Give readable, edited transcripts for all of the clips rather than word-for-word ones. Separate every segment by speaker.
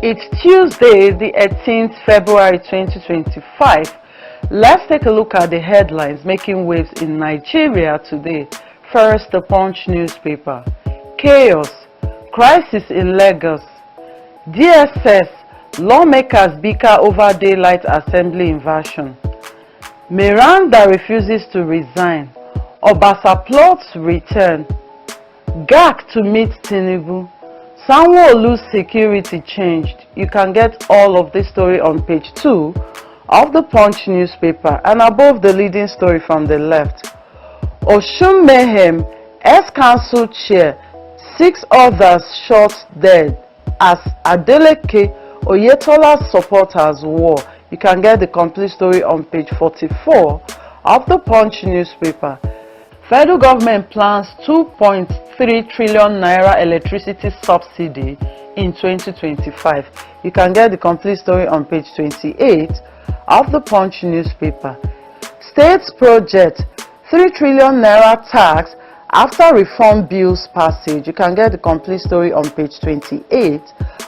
Speaker 1: It's Tuesday, the 18th February 2025. Let's take a look at the headlines making waves in Nigeria today. First, the Punch newspaper. Chaos, crisis in Lagos. DSS, lawmakers bicker over daylight assembly inversion. Miranda refuses to resign. Obasa plots return. GAC to meet Tinubu. Sanwo-Olu's security changed. You can get all of this story on page 2 of the Punch newspaper and above the leading story from the left. Osun mayhem, ex-council chair, 6 others shot dead as Adeleke Oyetola's supporters war. You can get the complete story on page 44 of the Punch newspaper. Federal government plans 2.3 trillion naira electricity subsidy in 2025. You can get the complete story on page 28 of the Punch newspaper. States project 3 trillion naira tax after reform bills passage. You can get the complete story on page 28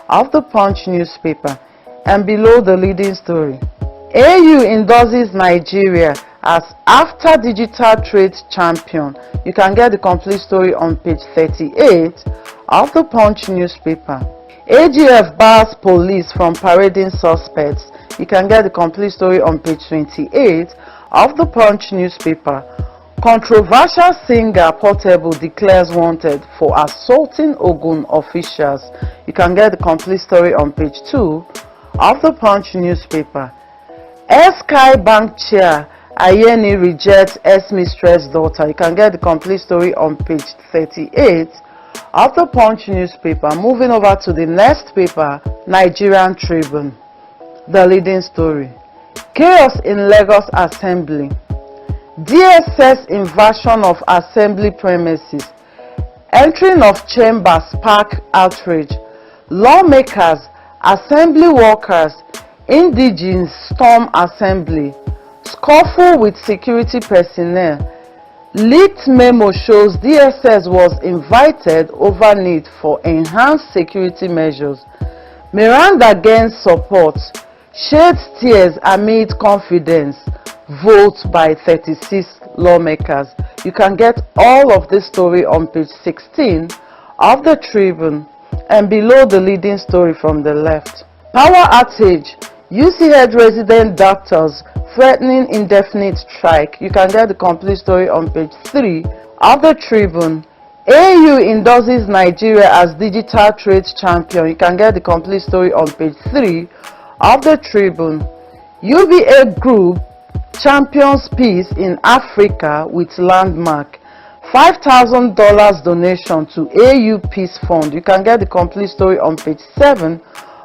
Speaker 1: of the Punch newspaper. And below the leading story, AU endorses Nigeria as after digital trade champion. You can get the complete story on page 38 of the Punch newspaper. AGF bars police from parading suspects. You can get the complete story on page 28 of the Punch newspaper. Controversial singer Portable declares wanted for assaulting Ogun officials. You can get the complete story on page 2 of the Punch newspaper. Sky Bank chair Ayeni rejects ex-mistress daughter. You can get the complete story on page 38 of the Punch newspaper. Moving over to the next paper, Nigerian Tribune. The leading story. Chaos in Lagos Assembly. DSS invasion of assembly premises. Entering of chamber spark outrage. Lawmakers, assembly workers, indigenes storm assembly. Scuffle with security personnel. Leaked memo shows DSS was invited over need for enhanced security measures. Miranda gains support. Shades tears amid confidence. Vote by 36 lawmakers. You can get all of this story on page 16 of the Tribune and below the leading story from the left. Power outage. UCH resident doctors threatening indefinite strike. You can get the complete story on page 3 of the Tribune. AU endorses Nigeria as digital trade champion. You can get the complete story on page 3 of the Tribune. UBA group champions peace in Africa with landmark. $5,000 donation to AU Peace Fund. You can get the complete story on page 7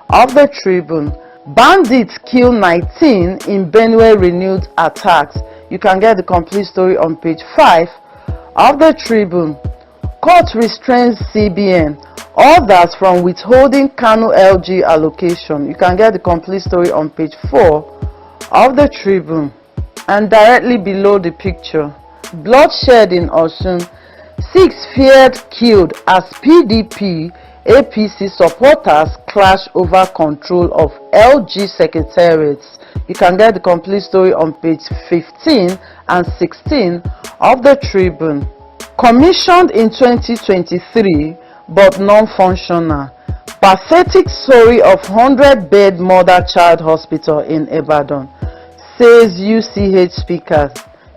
Speaker 1: of the Tribune. Bandits kill 19 in Benue renewed attacks. You can get the complete story on page 5 of the Tribune. Court restrains CBN. Others from withholding Kano LG allocation. You can get the complete story on page 4 of the Tribune. And directly below the picture, bloodshed in Osun. 6 feared killed as PDP APC supporters clash over control of LG secretariats. You can get the complete story on page 15 and 16 of the Tribune. Commissioned in 2023 but non-functional. Pathetic story of 100-bed mother-child hospital in Ibadan, says UCH speaker.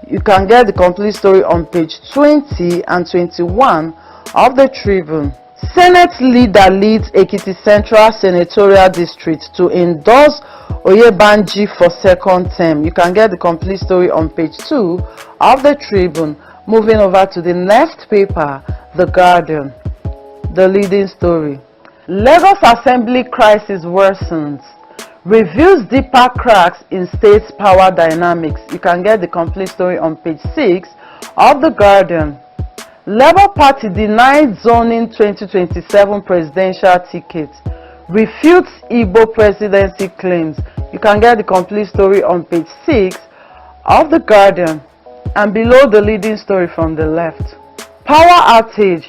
Speaker 1: You can get the complete story on page 20 and 21 of the Tribune. Senate leader leads Ekiti Central Senatorial District to endorse Oyebanji for second term. You can get the complete story on page 2 of the Tribune. Moving over to the next paper, The Guardian. The leading story. Lagos Assembly crisis worsens. Reveals deeper cracks in state's power dynamics. You can get the complete story on page 6 of The Guardian. Labour Party denied zoning 2027 presidential ticket. Refutes Igbo presidency claims. You can get the complete story on page 6 of The Guardian and below the leading story from the left. Power outage.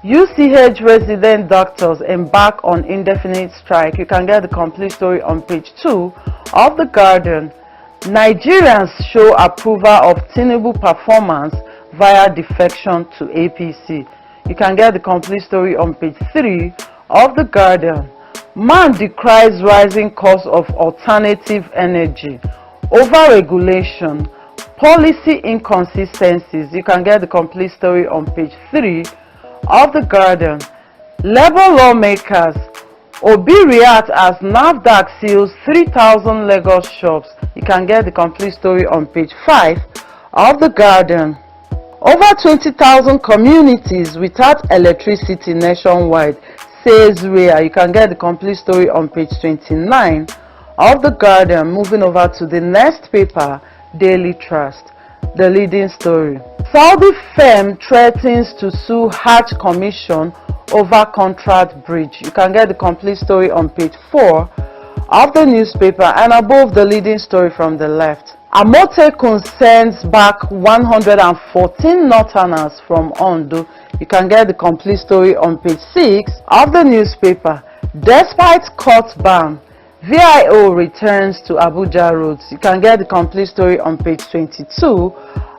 Speaker 1: UCH resident doctors embark on indefinite strike. You can get the complete story on page 2 of The Guardian. Nigerians show approval of Tinubu performance via defection to APC. You can get the complete story on page 3 of The Guardian. Man decries rising cost of alternative energy, over-regulation, policy inconsistencies. You can get the complete story on page 3 of The Guardian. Labour lawmakers, Obi react as NAFDAC seals 3,000 Lagos shops. You can get the complete story on page 5 of The Guardian. Over 20,000 communities without electricity nationwide, says REA. You can get the complete story on page 29 of The Guardian. Moving over to the next paper, Daily Trust, the leading story. Saudi firm threatens to sue Hajj Commission over contract breach. You can get the complete story on page 4 of the newspaper and above the leading story from the left. Amotekun sends back 114 northerners from Ondo. You can get the complete story on page 6 of the newspaper. Despite court ban, VIO returns to Abuja roads. You can get the complete story on page 22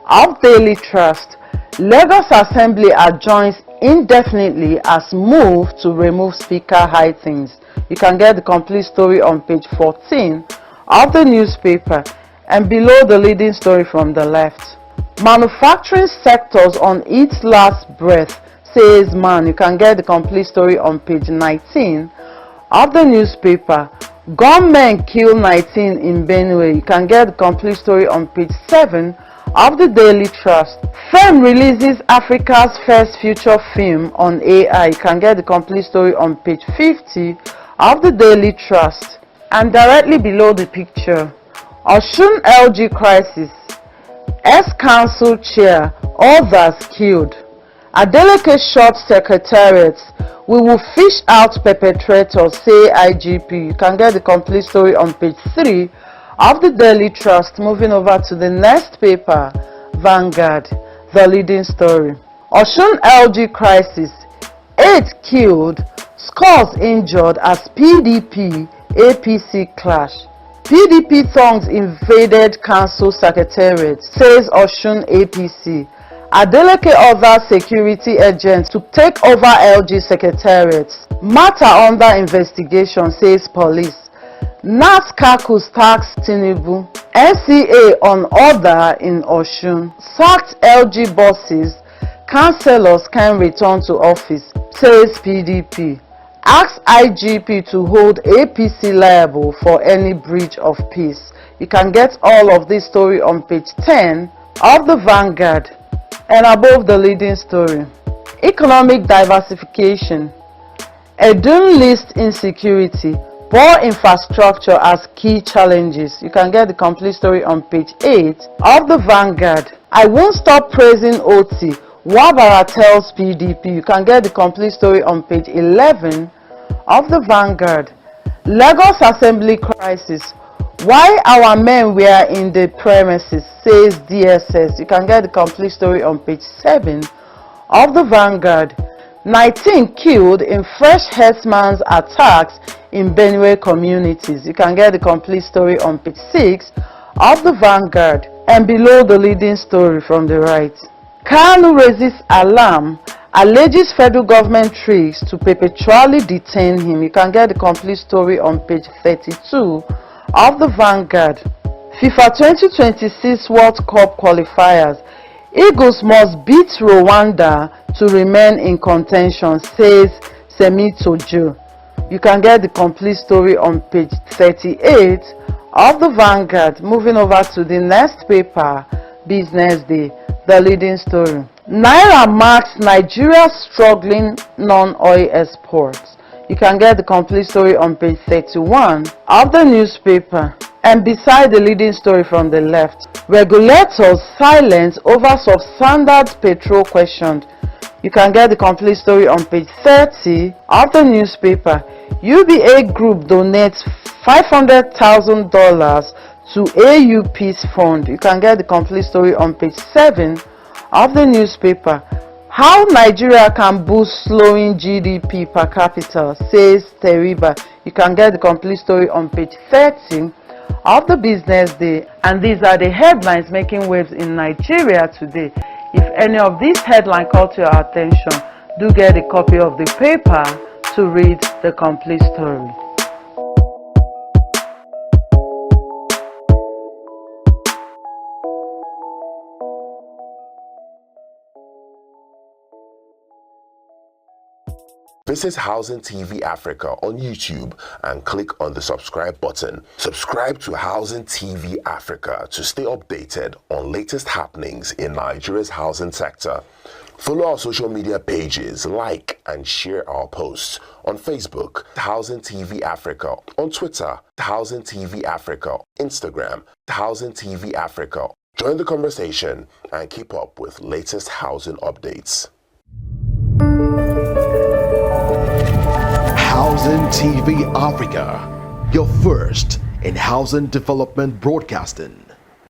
Speaker 1: of Daily Trust. Lagos Assembly adjourns indefinitely as move to remove Speaker Hythins. You can get the complete story on page 14 of the newspaper and below the leading story from the left. Manufacturing sectors on its last breath, says Man. You can get the complete story on page 19 of the newspaper. Gunmen kill 19 in Benue. You can get the complete story on page 7 of the Daily Trust. Firm releases Africa's first feature film on AI. You can get the complete story on page 50 of the Daily Trust. And directly below the picture, Osun LG crisis, ex-council chair, others killed. Adeleke shot secretariats. We will fish out perpetrators, say IGP. You can get the complete story on page 3 of the Daily Trust. Moving over to the next paper, Vanguard, the leading story. Osun LG crisis, 8 killed, scores injured as PDP APC clash. PDP thugs invaded council secretariat, says Osun APC. Adeleke ordered security agents to take over LG secretariats. Matter under investigation, says police. NASCACU tax Tinubu. NCA on order in Osun. Sacked LG bosses. Councillors can return to office, says PDP. Asks IGP to hold APC liable for any breach of peace. You can get all of this story on page 10 of the Vanguard and above the leading story. Economic diversification. Edun lists insecurity, poor infrastructure as key challenges. You can get the complete story on page 8 of the Vanguard. I won't stop praising OT. Wabara tells PDP. You can get the complete story on page 11 of the Vanguard. Lagos Assembly crisis. Why our men were in the premises, says DSS. You can get the complete story on page 7 of the Vanguard. 19 killed in fresh herdsman's attacks in Benue communities. You can get the complete story on page 6 of the Vanguard and below the leading story from the right. Kanu raises alarm, alleges federal government tricks to perpetually detain him. You can get the complete story on page 32 of the Vanguard. FIFA 2026 World Cup qualifiers. Eagles must beat Rwanda to remain in contention, says Semitojo. You can get the complete story on page 38 of the Vanguard. Moving over to the next paper, Business Day, the leading story. Naira marks Nigeria's struggling non-oil exports. You can get the complete story on page 31 of the newspaper. And beside the leading story from the left, regulators silence over substandard petrol questioned. You can get the complete story on page 30 of the newspaper. UBA Group donates $500,000 to AU Peace Fund. You can get the complete story on page 7 of the newspaper. How Nigeria can boost slowing GDP per capita, says Teriba. You can get the complete story on page 13 of the Business Day. And these are the headlines making waves in Nigeria today. If any of these headlines caught your attention, do get a copy of the paper to read the complete story.
Speaker 2: Visit Housing TV Africa on YouTube and click on the subscribe button. Subscribe to Housing TV Africa to stay updated on latest happenings in Nigeria's housing sector. Follow our social media pages, like and share our posts on Facebook, Housing TV Africa, on Twitter, Housing TV Africa, Instagram, Housing TV Africa. Join the conversation and keep up with latest housing updates.
Speaker 3: Housing TV Africa, your first in housing development broadcasting.